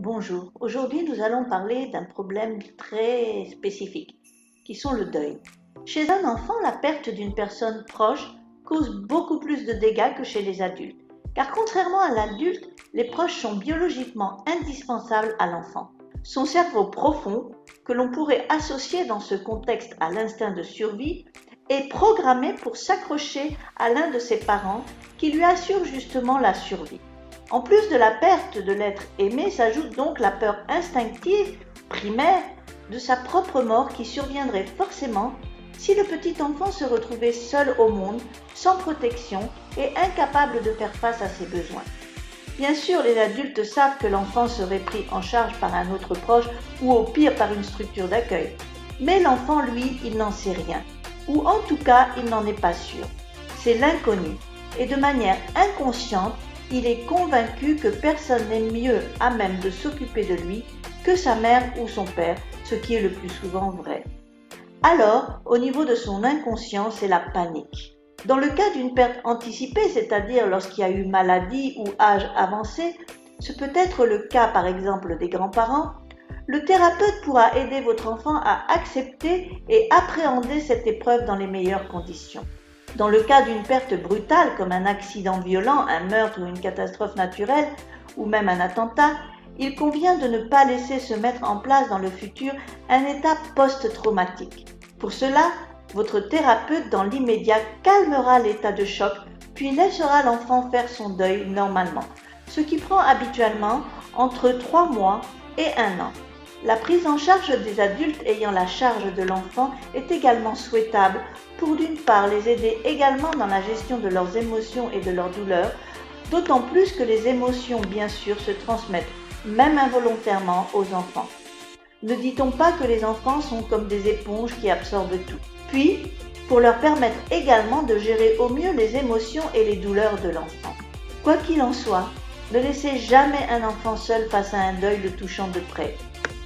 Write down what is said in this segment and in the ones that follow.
Bonjour, aujourd'hui nous allons parler d'un problème très spécifique, qui sont le deuil. Chez un enfant, la perte d'une personne proche cause beaucoup plus de dégâts que chez les adultes, car contrairement à l'adulte, les proches sont biologiquement indispensables à l'enfant. Son cerveau profond, que l'on pourrait associer dans ce contexte à l'instinct de survie, est programmé pour s'accrocher à l'un de ses parents qui lui assure justement la survie. En plus de la perte de l'être aimé, s'ajoute donc la peur instinctive, primaire, de sa propre mort qui surviendrait forcément si le petit enfant se retrouvait seul au monde, sans protection et incapable de faire face à ses besoins. Bien sûr, les adultes savent que l'enfant serait pris en charge par un autre proche ou au pire par une structure d'accueil. Mais l'enfant, lui, il n'en sait rien. Ou en tout cas, il n'en est pas sûr. C'est l'inconnu. Et de manière inconsciente, il est convaincu que personne n'est mieux à même de s'occuper de lui que sa mère ou son père, ce qui est le plus souvent vrai. Alors, au niveau de son inconscient, c'est la panique. Dans le cas d'une perte anticipée, c'est-à-dire lorsqu'il y a eu maladie ou âge avancé, ce peut être le cas par exemple des grands-parents, le thérapeute pourra aider votre enfant à accepter et appréhender cette épreuve dans les meilleures conditions. Dans le cas d'une perte brutale comme un accident violent, un meurtre ou une catastrophe naturelle, ou même un attentat, il convient de ne pas laisser se mettre en place dans le futur un état post-traumatique. Pour cela, votre thérapeute dans l'immédiat calmera l'état de choc, puis laissera l'enfant faire son deuil normalement, ce qui prend habituellement entre 3 mois et 1 an. La prise en charge des adultes ayant la charge de l'enfant est également souhaitable pour d'une part les aider également dans la gestion de leurs émotions et de leurs douleurs, d'autant plus que les émotions bien sûr se transmettent même involontairement aux enfants. Ne dit-on pas que les enfants sont comme des éponges qui absorbent tout? Puis, pour leur permettre également de gérer au mieux les émotions et les douleurs de l'enfant. Quoi qu'il en soit, ne laissez jamais un enfant seul face à un deuil le touchant de près,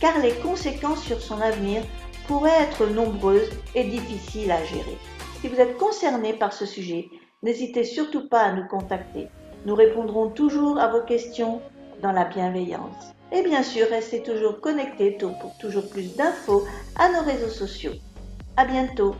car les conséquences sur son avenir pourraient être nombreuses et difficiles à gérer. Si vous êtes concerné par ce sujet, n'hésitez surtout pas à nous contacter. Nous répondrons toujours à vos questions dans la bienveillance. Et bien sûr, restez toujours connectés pour toujours plus d'infos à nos réseaux sociaux. À bientôt!